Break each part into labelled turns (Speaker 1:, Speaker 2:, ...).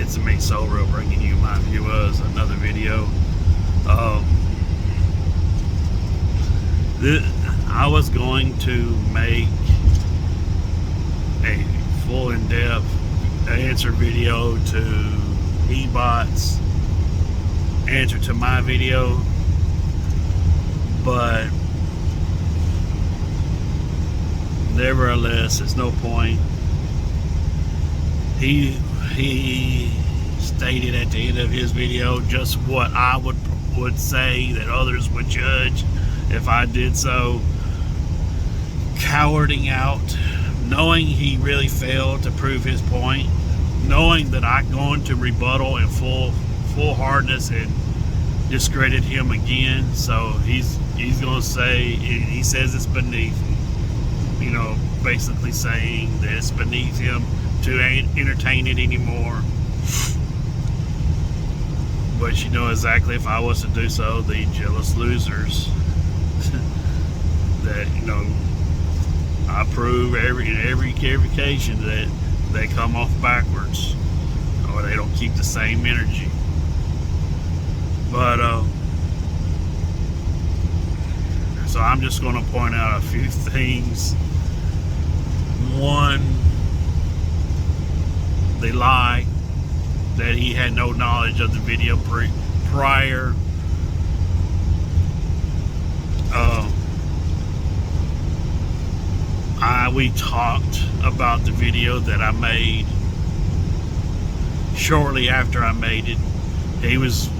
Speaker 1: It's me, Soul Real, bringing you my viewers another video. I was going to make a full in-depth answer video to Ebot's answer to my video, but nevertheless, it's no point. He stated at the end of his video just what I would say that others would judge if I did so. Cowarding out, knowing he really failed to prove his point, knowing that I'm going to rebuttal in full hardness and discredit him again. So he's going to say, he says it's beneath him, you know, basically saying that it's beneath him to entertain it anymore. But you know exactly, if I was to do so, the jealous losers that, you know, I prove in every occasion that they come off backwards, or they don't keep the same energy. But so I'm just going to point out a few things. One, the lie that he had no knowledge of the video prior. We talked about the video that I made shortly after I made it. He was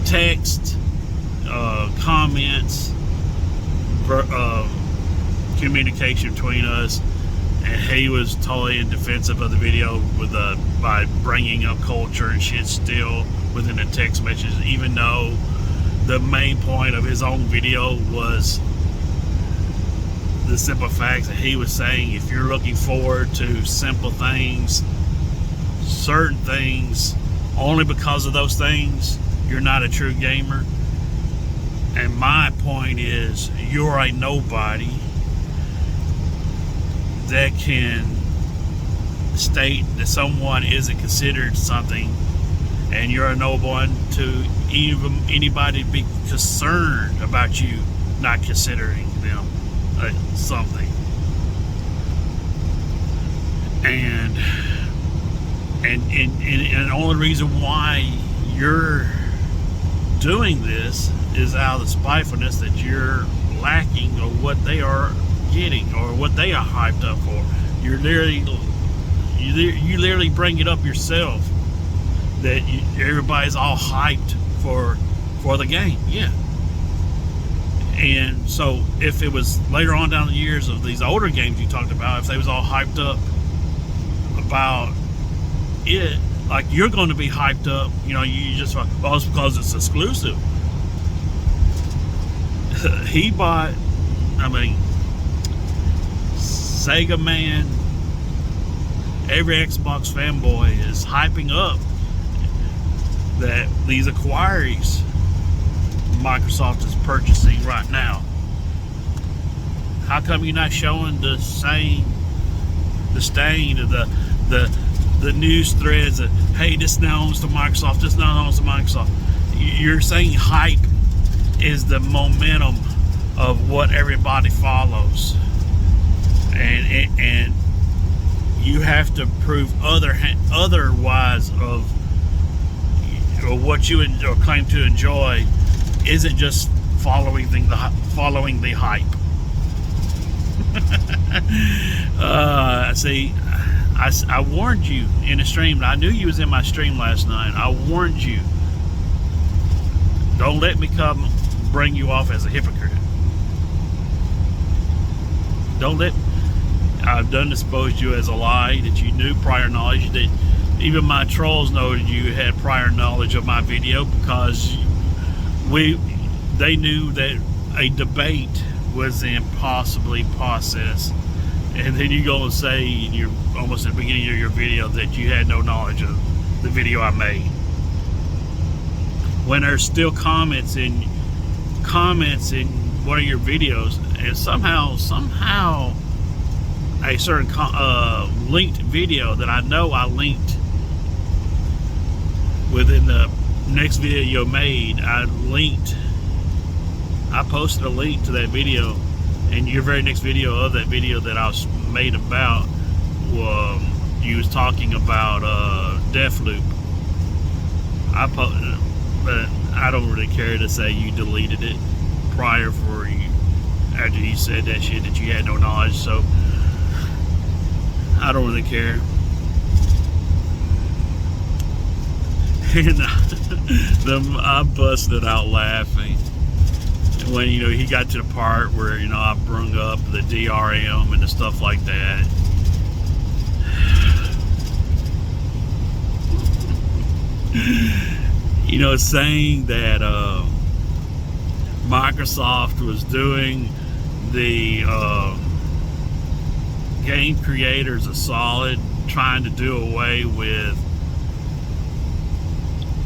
Speaker 1: text, comments, communication between us, and he was totally in defensive of the video with by bringing up culture and shit still within the text messages, even though the main point of his own video was the simple facts that he was saying. If you're looking forward to simple things, certain things, only because of those things, you're not a true gamer. And my point is, you're a nobody that can state that someone isn't considered something, and you're a no one to even anybody be concerned about you not considering them something. And the only reason why you're doing this is out of the spitefulness that you're lacking of what they are getting or what they are hyped up for. You literally bring it up yourself that everybody's all hyped for the game. Yeah. And so if it was later on down the years of these older games you talked about, if they was all hyped up about it, like you're going to be hyped up, you know, you just, well, it's because it's exclusive. He bought, I mean, Sega man, every Xbox fanboy is hyping up that these inquiries Microsoft is purchasing right now. How come you're not showing the stain of the news threads that, hey, this now owns to Microsoft, this now owns to Microsoft? You're saying hype is the momentum of what everybody follows, and you have to prove otherwise of what you claim to enjoy isn't just following the hype. See, I warned you in a stream. I knew you was in my stream last night. I warned you. Don't let me come bring you off as a hypocrite. Don't let. I've done exposed you as a lie that you knew prior knowledge. That even my trolls know that you had prior knowledge of my video, because they knew that a debate was impossibly processed. And then you go and say, you're almost at the beginning of your video, that you had no knowledge of the video I made, when there's still comments in one of your videos, and somehow a certain linked video that I know I linked within the next video made, I posted a link to that video, and your very next video of that video that I was made about, you was talking about Deathloop. But I don't really care to say you deleted it prior for you, after you said that shit, that you had no knowledge, so I don't really care. And I busted out laughing when, you know, he got to the part where, you know, I brung up the DRM and the stuff like that. You know, saying that Microsoft was doing the game creators a solid, trying to do away with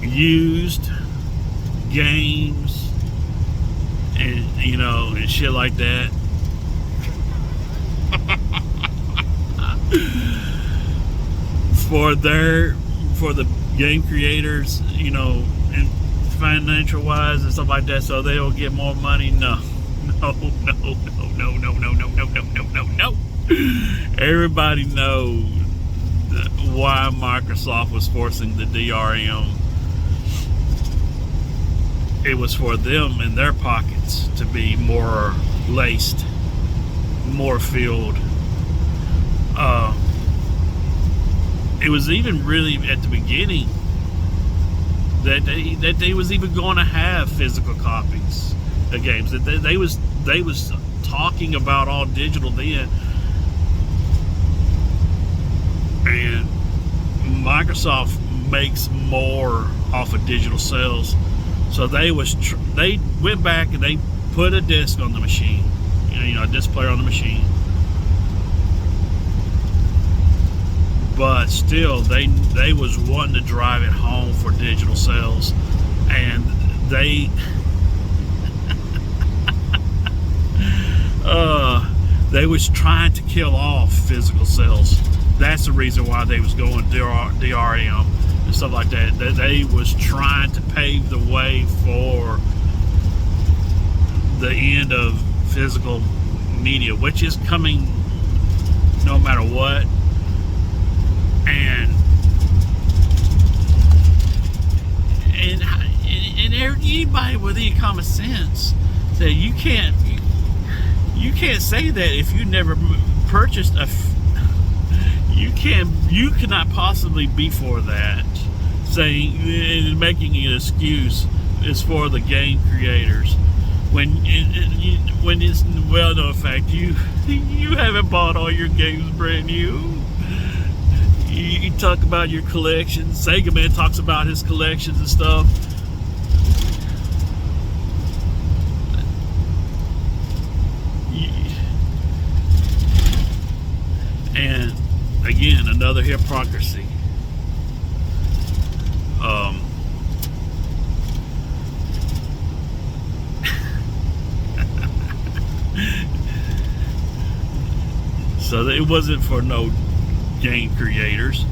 Speaker 1: used games and, you know, and shit like that. for the game creators, you know, and financial wise and stuff like that, so they'll get more money. No. Everybody knows why Microsoft was forcing the DRM. It was for them in their pockets to be more laced, more filled. It was even really at the beginning that they was even going to have physical copies of games. That they was talking about all digital then, and Microsoft makes more off of digital sales. So they went back and they put a disc on the machine, you know, a disc player on the machine. But still, they was wanting to drive it home for digital sales, and they was trying to kill off physical sales. That's the reason why they was going DRM and stuff like that. They was trying to pave the way for the end of physical media, which is coming no matter what. And anybody with any common sense that you can't say that if you never purchased you cannot possibly be for that, saying and making an excuse is for the game creators when it's well known fact you haven't bought all your games brand new. You talk about your collections. Sega Man talks about his collections and stuff. And again, another hypocrisy. So it wasn't for no game creators.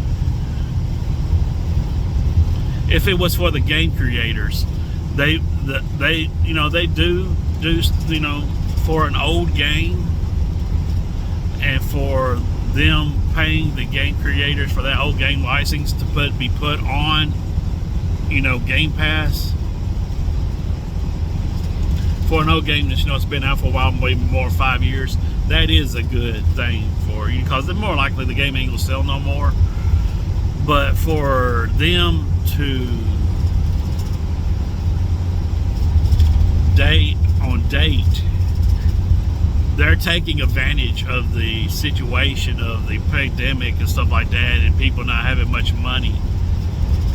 Speaker 1: If it was for the game creators, they you know, they do you know, for an old game, and for them paying the game creators for that old game license to be put on, you know, Game Pass. For an old game that, you know, it's been out for a while, maybe more 5 years, that is a good thing for you, because they're more likely the game ain't gonna sell no more. But for them to date, they're taking advantage of the situation of the pandemic and stuff like that, and people not having much money,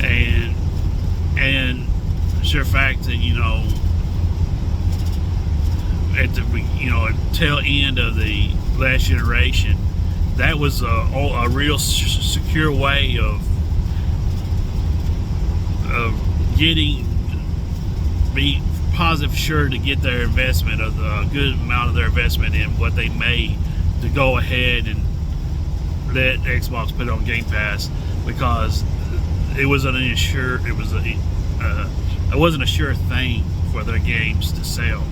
Speaker 1: and sure fact that, you know, at the, you know, tail end of the last generation, that was a real secure way of be positive sure to get their investment, of a good amount of their investment in what they made, to go ahead and let Xbox put it on Game Pass, because it wasn't a sure it wasn't a sure thing for their games to sell.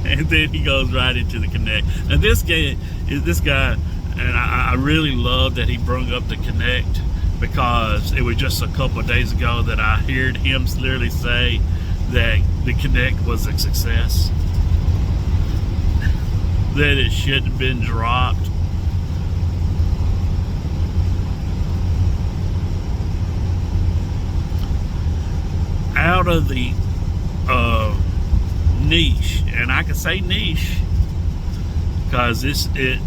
Speaker 1: And then he goes right into the Kinect. Now this guy, and I really love that he brought up the Kinect, because it was just a couple of days ago that I heard him literally say that the Kinect was a success, that it shouldn't have been dropped. Out of the niche, and I can say niche because it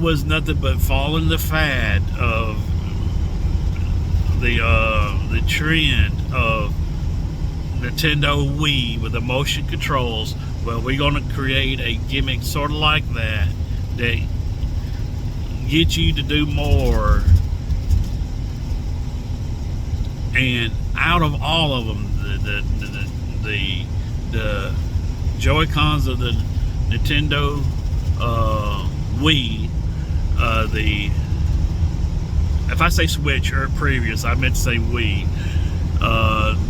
Speaker 1: was nothing but following the fad of the trend of Nintendo Wii with the motion controls. Well, we're going to create a gimmick sort of like that get you to do more. And out of all of them, the Joy-Cons of the Nintendo Wii, if I say Switch or previous, I meant to say Wii,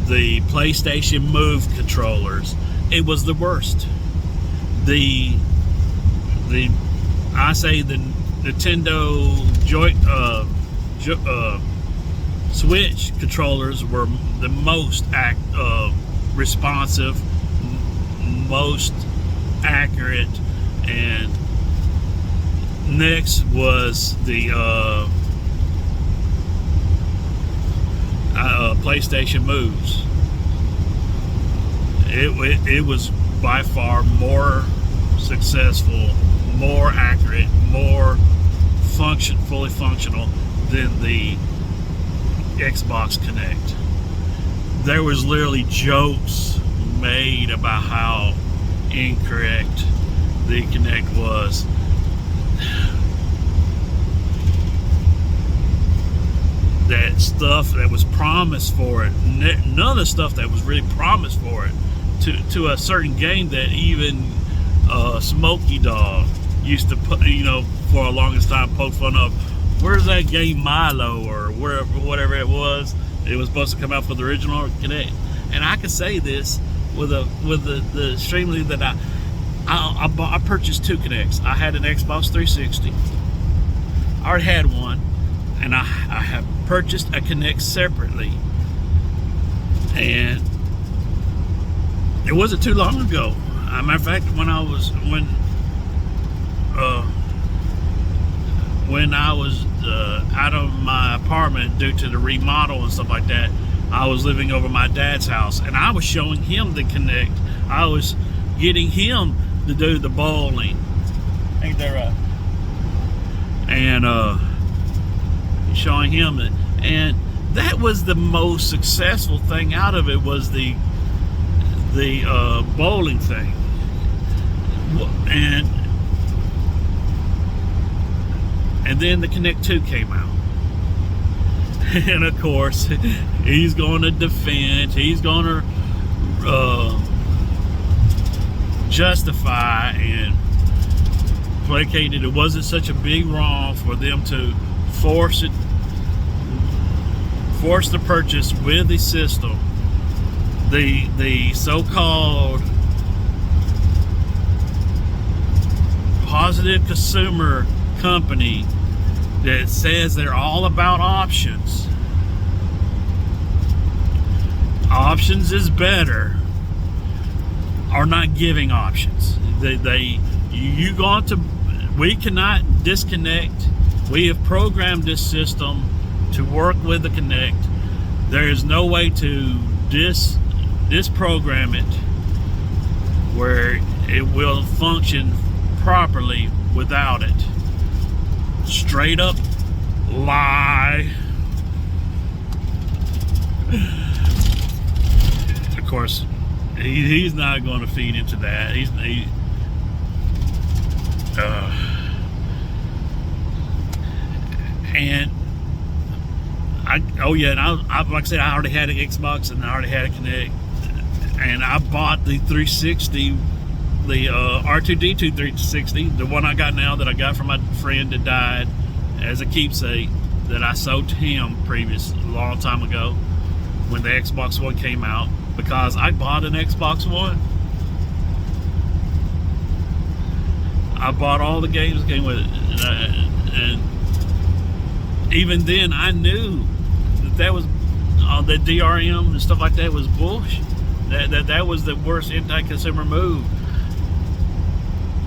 Speaker 1: the PlayStation Move controllers, it was the worst. I say the Nintendo Switch controllers were the most responsive, most accurate, and next was the PlayStation Moves. It was by far more successful, more accurate, more fully functional than the Xbox Kinect. There was literally jokes made about how incorrect the Kinect was. That stuff that was promised for it, none of the stuff that was really promised for it, to a certain game that even Smokey Dog used to put, for a longest time poke fun of. Where's that game Milo or whatever it was? It was supposed to come out for the original Kinect. And I can say this with the extremely that I purchased 2 Kinects. I had an Xbox 360. I already had one, and I have purchased a Kinect separately. And it wasn't too long ago. As a matter of fact, when I was out of my apartment due to the remodel and stuff like that, I was living over my dad's house, and I was showing him the Kinect. I was getting him to do the bowling. Ain't that right? And showing him it, and that was the most successful thing out of it, was the bowling thing. And then the Kinect 2 came out. And of course, he's going to defend, he's going to justify and placate it. It wasn't such a big wrong for them to force the purchase with the system. The so-called positive consumer company that says they're all about options. Options is better, are not giving options. We cannot disconnect. We have programmed this system to work with the Kinect. There is no way to disprogram it where it will function properly without it. Straight up lie. Of course, he's not going to feed into that. And like I said, I already had an Xbox and I already had a Kinect, and I bought the 360, the R2D2 360, the one I got now that I got from my friend that died as a keepsake, that I sold to him a long time ago when the Xbox One came out, because I bought an Xbox One. I bought all the games that came with it, and even then I knew that was the DRM and stuff like that was bullshit. That was the worst anti-consumer move.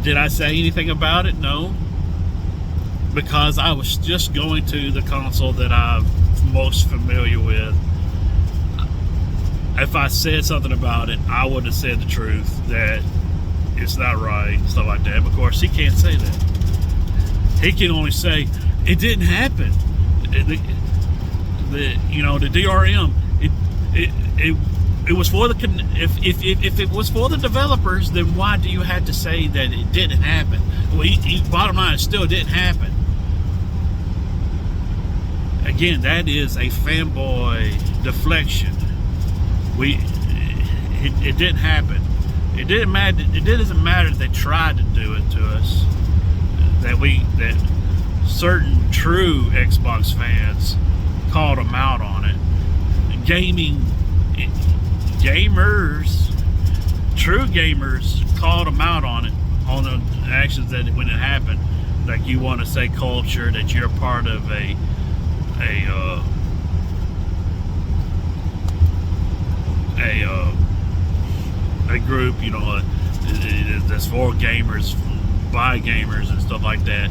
Speaker 1: Did I say anything about it? No, because I was just going to the console that I'm most familiar with. If I said something about it, I would have said the truth, that it's not right, stuff like that. But of course, he can't say that. He can only say it didn't happen. The DRM, it was for the, if it was for the developers, then why do you have to say that it didn't happen? Well, bottom line, it still didn't happen. Again, that is a fanboy deflection. It didn't happen. It didn't matter. It doesn't matter that they tried to do it to us. That certain true Xbox fans called them out on it. True gamers called them out on it, on the actions that when it happened. Like, you want to say culture, that you're part of a group, that's for gamers, by gamers, and stuff like that.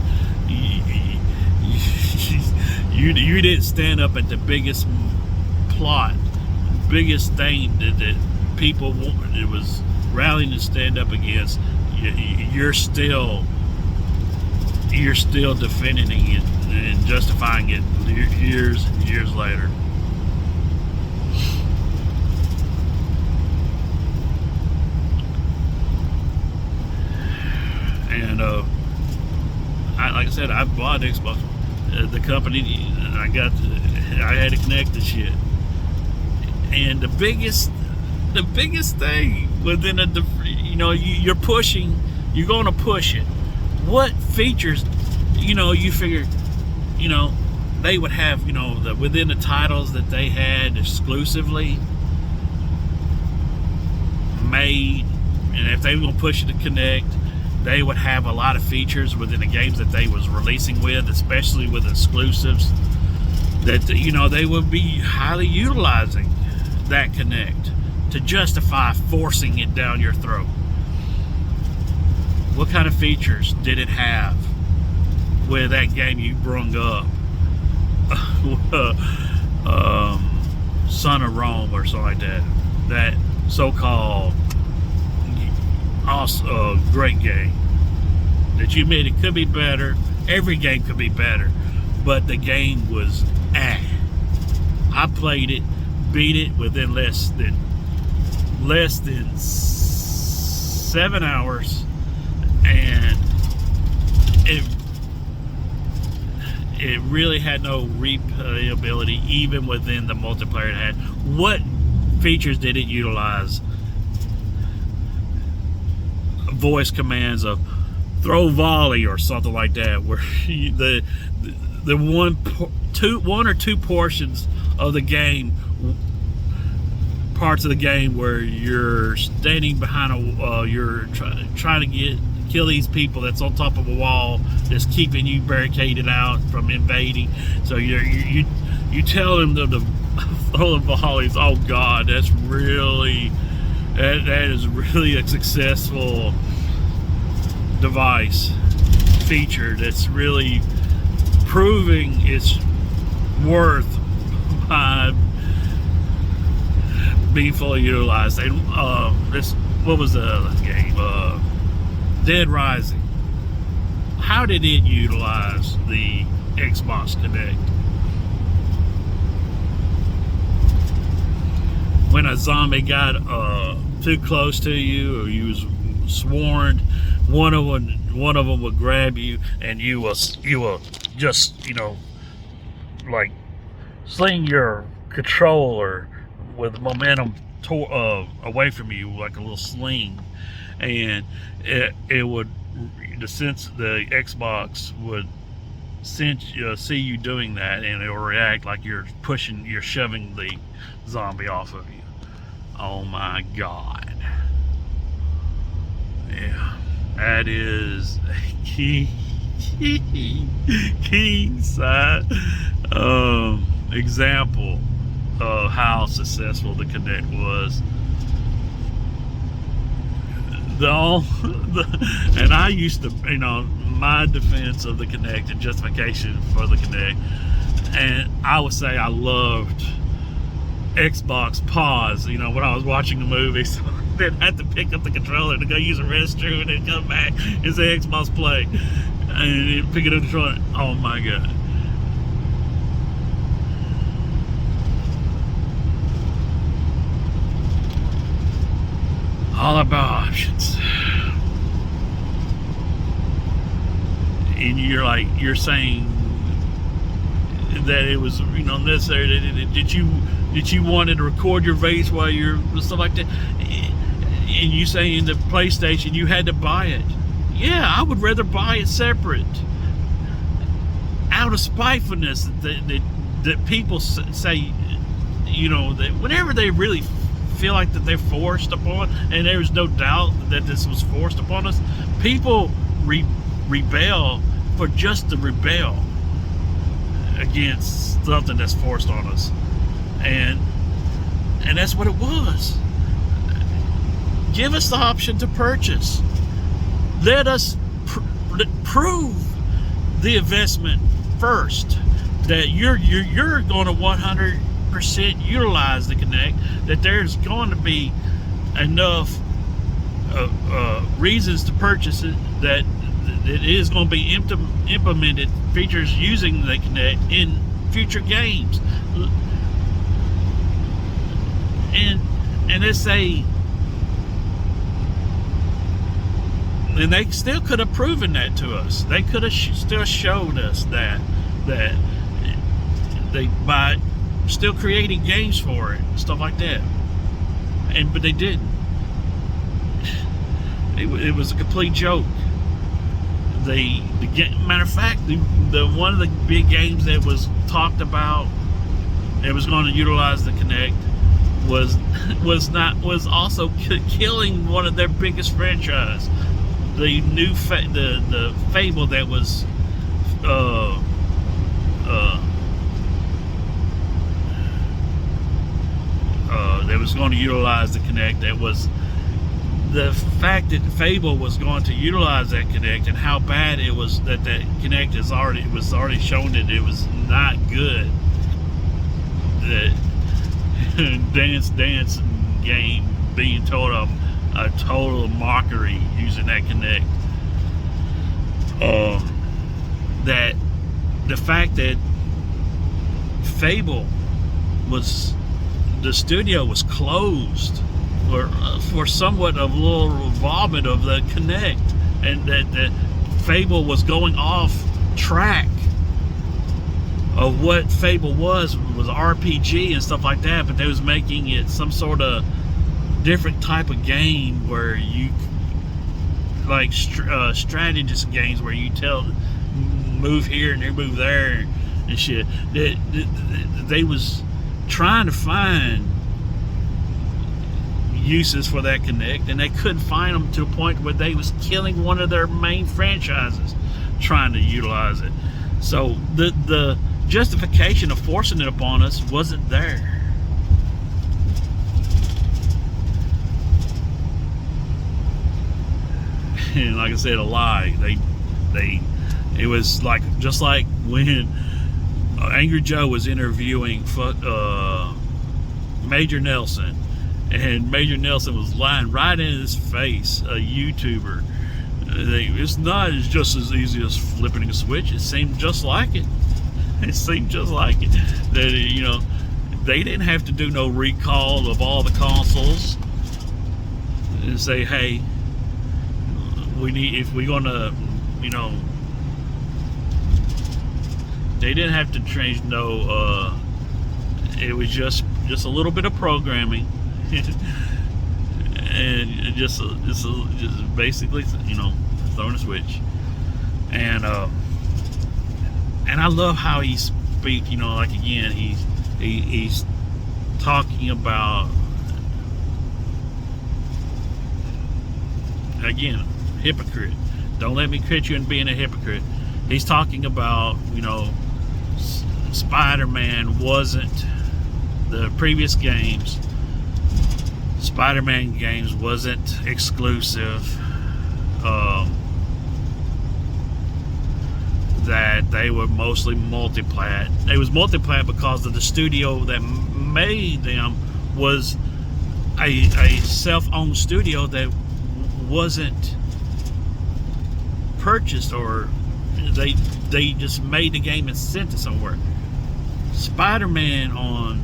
Speaker 1: You didn't stand up at the biggest plot, biggest thing that people wanted. It was rallying to stand up against. You're still defending it and justifying it years and years later. And like I said, I bought Xbox, the company, and I had to connect the shit. And the biggest thing within you're pushing, you're going to push it. What features, you figure, they would have, within the titles that they had exclusively made, and if they were going to push it to Kinect, they would have a lot of features within the games that they was releasing with, especially with exclusives, that they would be highly utilizing that Kinect to justify forcing it down your throat. What kind of features did it have with that game you brung up? Son of Rome or something like that. That so-called great game that you made. It could be better. Every game could be better, but the game was I played it, beat it within less than 7 hours, and it really had no replayability even within the multiplayer it had. What features did it utilize? Voice commands of throw volley or something like that, where the one or two portions of the game, parts of the game where you're standing behind you're trying to kill these people that's on top of a wall that's keeping you barricaded out from invading. So you tell them to throw the volleys. Oh God, that is really a successful device feature that's really proving its worth by being fully utilized. And what was the other game? Dead Rising. How did it utilize the Xbox Kinect? When a zombie got too close to you, or you was swarmed, one of them would grab you, and you will just like sling your controller with momentum away from you like a little sling, and it would, the Xbox would see you doing that, and it will react like you're shoving the zombie off of you. Oh my God. Yeah, that is a king size example of how successful the Kinect was. And I used to, my defense of the Kinect and justification for the Kinect, and I would say I loved Xbox pause, when I was watching a movie, so then I had to pick up the controller to go use a restroom and then come back and say Xbox play and pick it up the controller. Oh my God. All about options. And you're saying that it was, necessary. Did you want to record your face while you're stuff like that? And you say in the PlayStation you had to buy it. Yeah, I would rather buy it separate. Out of spitefulness that people say, that whenever they really feel like that they're forced upon, and there's no doubt that this was forced upon us, people rebel for just to rebel against something that's forced on us, and that's what it was. Give us the option to purchase. Let us prove the investment first that you're going to 100% utilize the Kinect, that there's going to be enough reasons to purchase it, that it is going to be implemented features using the Kinect in future games. And and they still could have proven that to us. They could have still showed us that they, by still creating games for it, stuff like that. But they didn't. It was a complete joke. Matter of fact, the one of the big games that was talked about that was going to utilize the Kinect was also killing one of their biggest franchise. The new the Fable that was that was going to utilize the Kinect. That was the fact that Fable was going to utilize that Kinect, and how bad it was that Kinect was already shown that it was not good. That dance game being told a total mockery using that Kinect. That the fact that Fable the studio was closed for somewhat of a little involvement of the Kinect, and that Fable was going off track of what Fable was RPG and stuff like that, but they was making it some sort of different type of game where you like strategist games where you move here and you move there and shit. They was trying to find uses for that Kinect, and they couldn't find them, to a point where they was killing one of their main franchises trying to utilize it. So the justification of forcing it upon us wasn't there. And like I said, a lie. It was just like when Angry Joe was interviewing Major Nelson, and Major Nelson was lying right in his face, a YouTuber. It's not just as easy as flipping a switch. It seemed just like it. It seemed just like it. That they didn't have to do no recall of all the consoles and say, hey, if we're gonna, they didn't have to change it was just a little bit of programming, and just basically, throwing a switch. And I love how he speaks. Like again, he's talking about, again, hypocrite. Don't let me crit you in being a hypocrite. He's talking about, Spider-Man wasn't the previous games. Spider-Man games wasn't exclusive. That they were mostly multi-plat. They was multi-plat because of the studio that made them was a self-owned studio that wasn't purchased, or they just made the game and sent it somewhere. Spider-Man on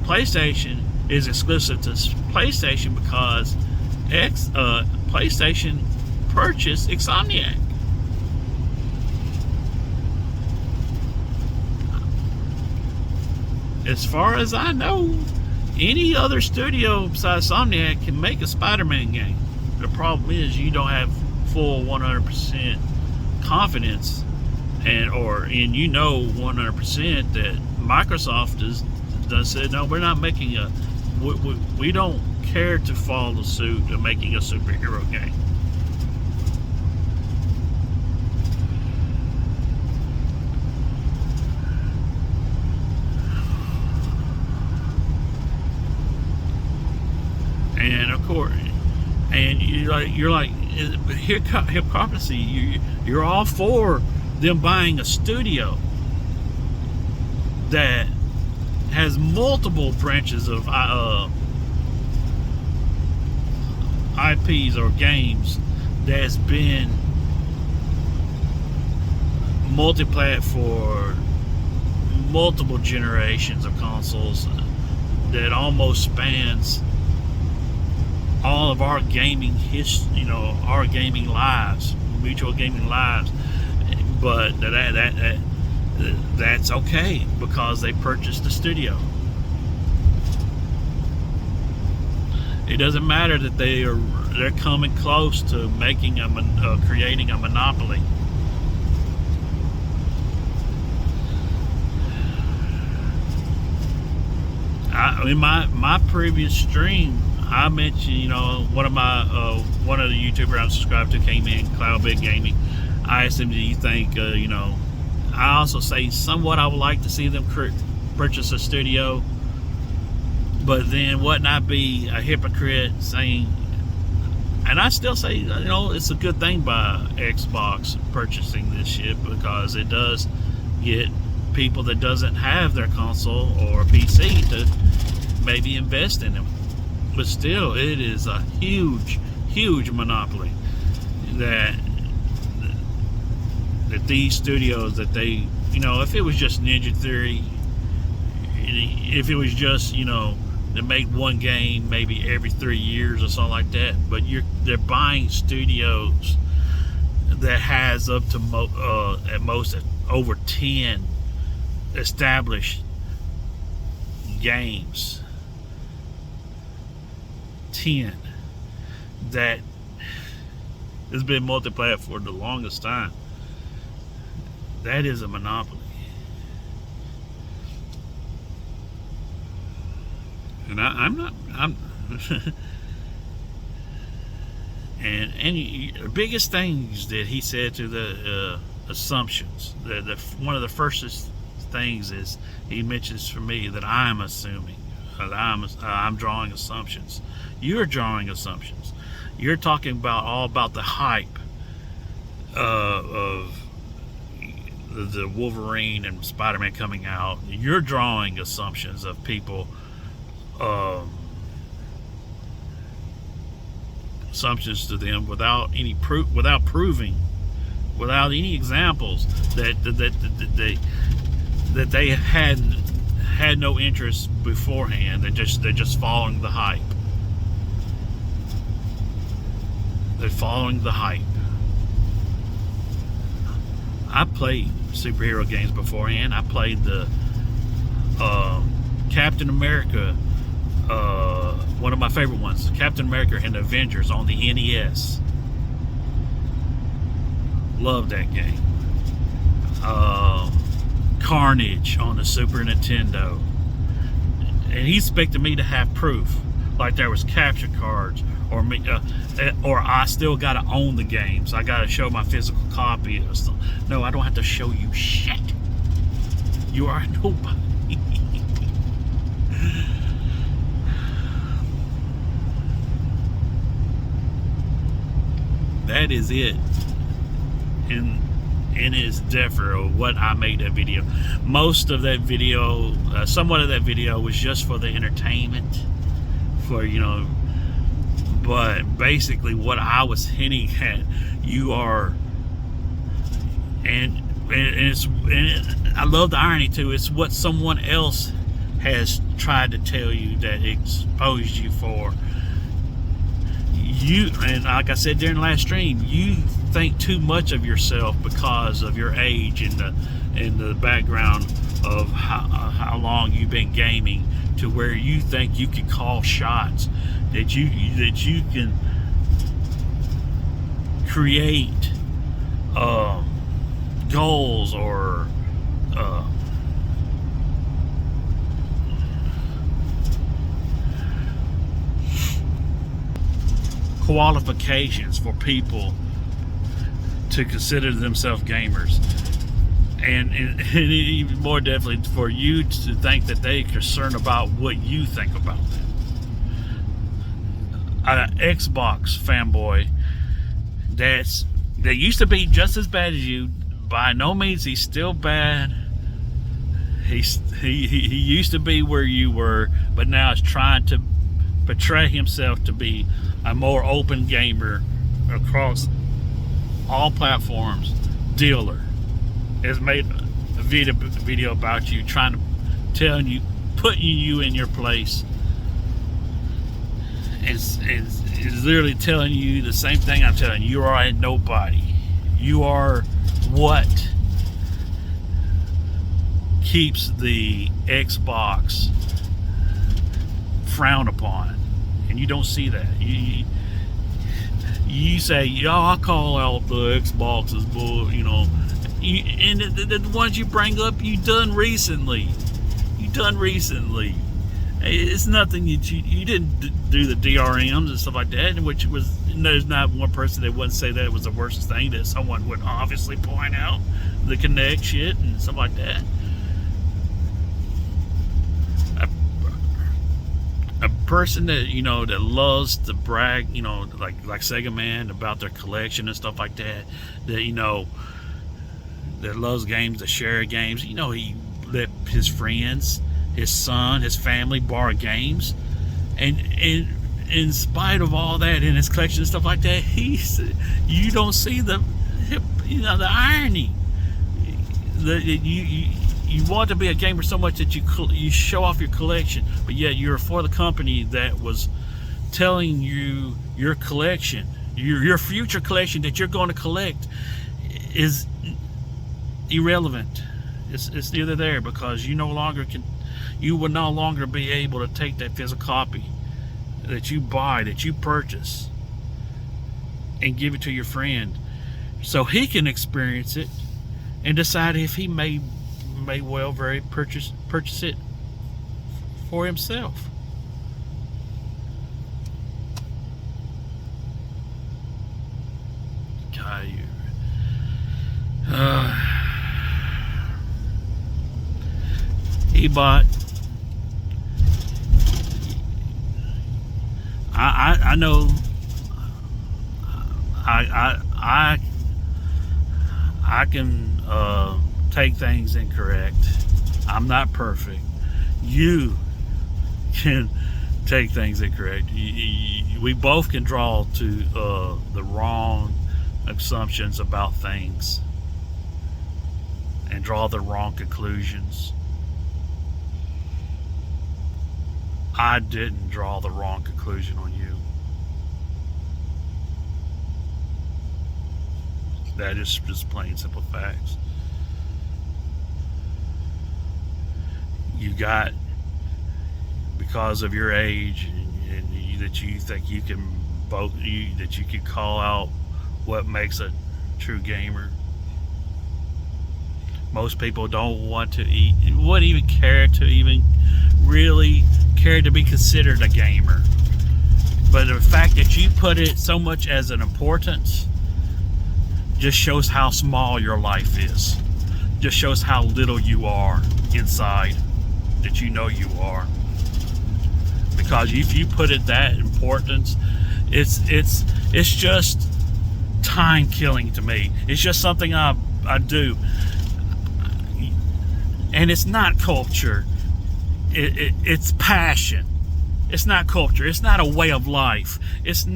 Speaker 1: PlayStation is exclusive to PlayStation because PlayStation purchased Insomniac. As far as I know, any other studio besides Insomniac can make a Spider-Man game. The problem is you don't have full 100% confidence, and 100% that Microsoft done said, no, we're not making we don't care to follow suit of making a superhero game. And of course, and you're like hypocrisy. You're all for them buying a studio that has multiple branches of IPs or games that's been multi-plat for multiple generations of consoles, that almost spans all of our gaming history, our gaming lives, mutual gaming lives. But that's okay because they purchased the studio. It doesn't matter that they're coming close to making creating a monopoly. In my previous stream, I mentioned, one of the YouTubers I'm subscribed to came in, Cloudbit Gaming. I asked him, do you think, I also say somewhat I would like to see them purchase a studio, but then wouldn't I be a hypocrite saying, and I still say, it's a good thing by Xbox purchasing this shit, because it does get people that doesn't have their console or PC to maybe invest in them. But still, it is a huge monopoly that these studios, that they, if it was just Ninja Theory, if it was just, to make one game maybe every 3 years or something like that, but they're buying studios that has up to at most over 10 established games. 10 that has been multi-plat for the longest time. That is a monopoly. And I'm and the biggest things that he said to the assumptions, one of the first things is he mentions for me that I'm assuming, that I'm drawing assumptions. You're drawing assumptions. You're talking all about the hype of the Wolverine and Spider-Man coming out. You're drawing assumptions of people, assumptions to them without any proof, without proving, without any examples that they had no interest beforehand. They're just following the hype. They're following the hype. I played superhero games beforehand. I played the Captain America One of my favorite ones, Captain America and the Avengers on the NES. Love that game. Carnage on the Super Nintendo. And he expected me to have proof, like there was capture cards, or I still got to own the games. I got to show my physical copy. No, I don't have to show you shit. You are nobody. That is it. And it's different what I made that video. Most of that video, somewhat of that video was just for the entertainment, for, you know, but basically what I was hinting at, you are, and I love the irony too. It's what someone else has tried to tell you that exposed you for. You, and like I said during the last stream, you think too much of yourself because of your age and the background of how long you've been gaming, to where you think you can call shots, that you can create goals or qualifications for people to consider themselves gamers, and even more definitely for you to think that they're concerned about what you think about them. An Xbox fanboy that used to be just as bad as you. By no means he's still bad. He used to be where you were, but now is trying to portray himself to be a more open gamer across all platforms. Dealer has made a video about you, trying to telling you, putting you in your place, and is literally telling you the same thing I'm telling you. You are a nobody. You are what keeps the Xbox frowned upon, and you don't see that. You say, "Yo, I call out the Xboxes, bull," you know, and the ones you bring up, you done recently. It's nothing that you didn't do the DRMs and stuff like that, which was, there's not one person that wouldn't say that it was the worst thing that someone would obviously point out, the Kinect shit and stuff like that. A person that, you know, that loves to brag, you know, like Sega Man, about their collection and stuff like that, that, you know, that loves games, to share games, you know, he let his friends, his son, his family borrow games, and in spite of all that in his collection and stuff like that, you don't see the, you know, the irony. You want to be a gamer so much that you show off your collection, but yet you're for the company that was telling you your collection, your future collection that you're going to collect, is irrelevant. It's neither there, because you will no longer be able to take that physical copy that you buy, that you purchase, and give it to your friend so he can experience it and decide if he may well purchase it for himself. God, he bought. I know. I can take things incorrect. I'm not perfect. You can take things incorrect. We both can draw to the wrong assumptions about things and draw the wrong conclusions. I didn't draw the wrong conclusion on you. That is just plain simple facts. You got, because of your age that you think you can that you can call out what makes a true gamer. Most people don't want to wouldn't even care to even really care to be considered a gamer. But the fact that you put it so much as an importance just shows how small your life is. Just shows how little you are inside, that you know you are. Because if you put it that importance, it's just time killing to me. It's just something I do. And it's not culture. It's passion. It's not culture. It's not a way of life. It's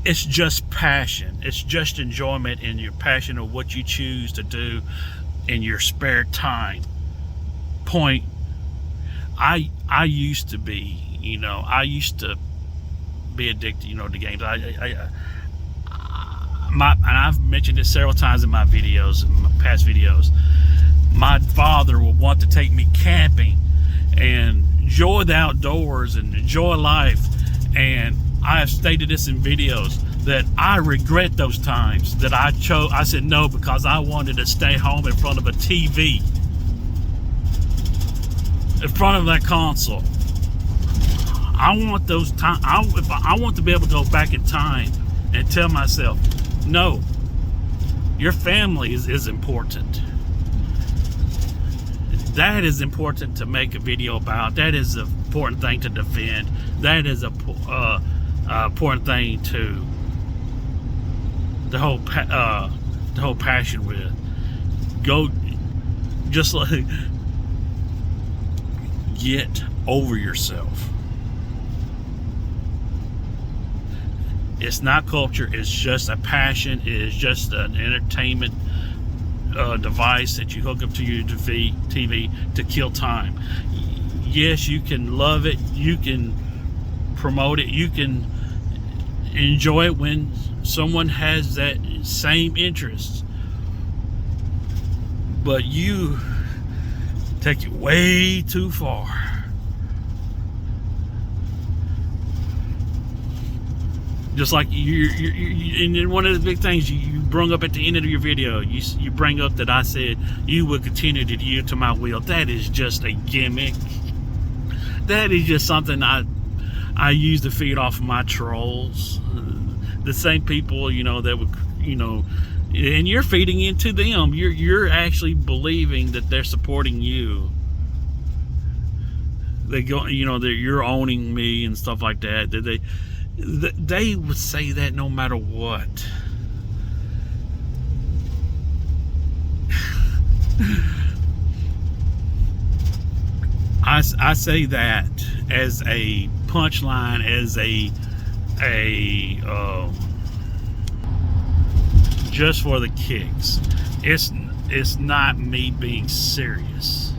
Speaker 1: just passion. It's just enjoyment and your passion of what you choose to do in your spare time. Point. I used to be, I used to be addicted, to games. And I've mentioned this several times in my videos, in my past videos. My father would want to take me camping and enjoy the outdoors and enjoy life. And I have stated this in videos that I regret those times that I said no because I wanted to stay home in front of a TV, in front of that console. I want those time. I want to be able to go back in time and tell myself, no, your family is important. That is important to make a video about. That is an important thing to defend. That is a important thing to the whole passion with. Go, just like, get over yourself. It's not culture. It's just a passion. It is just an entertainment device that you hook up to your TV to kill time. Yes, you can love it. You can promote it. You can enjoy it when someone has that same interest. But you take it way too far. Just like and then one of the big things you brought up at the end of your video, you bring up that I said you would continue to yield to my will. That is just a gimmick. That is just something I use to feed off of my trolls. The same people, that would, and you're feeding into them. You're actually believing that they're supporting you. They go, that you're owning me and stuff like that. They would say that no matter what. I say that as a punchline, as a just for the kicks. It's not me being serious.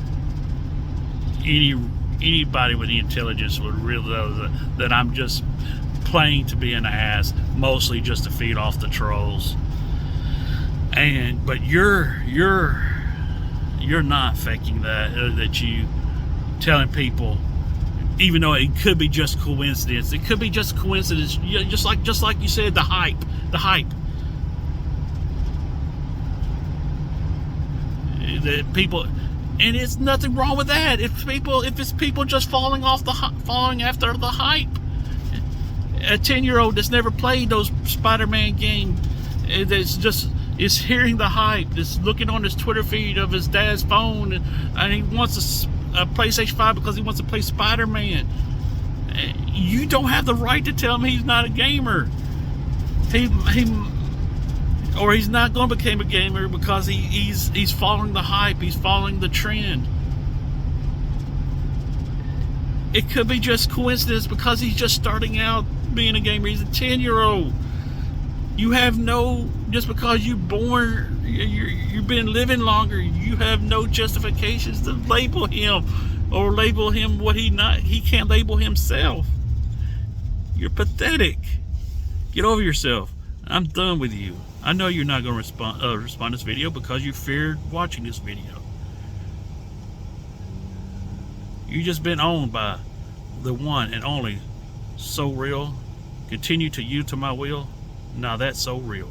Speaker 1: Anybody with the intelligence would realize that I'm just playing to be an ass, mostly just to feed off the trolls. But you're not faking that you telling people, even though it could be just coincidence. It could be just coincidence. Just like you said, the hype. The people, and it's nothing wrong with that. If it's people just falling after the hype. A 10-year-old that's never played those Spider-Man games, is hearing the hype, is looking on his Twitter feed of his dad's phone, and he wants a PlayStation 5 because he wants to play Spider-Man. You don't have the right to tell him he's not a gamer. He's not going to become a gamer because he's following the hype. He's following the trend. It could be just coincidence because he's just starting out being a gamer. He's a 10-year-old. You have just because you've been living longer, you have no justifications to label him or label him what he can't label himself. You're pathetic. Get over yourself. I'm done with you. I know you're not going to respond to this video because you feared watching this video. You just been owned by the one and only So Real. Continue to you to my will. Now that's so real.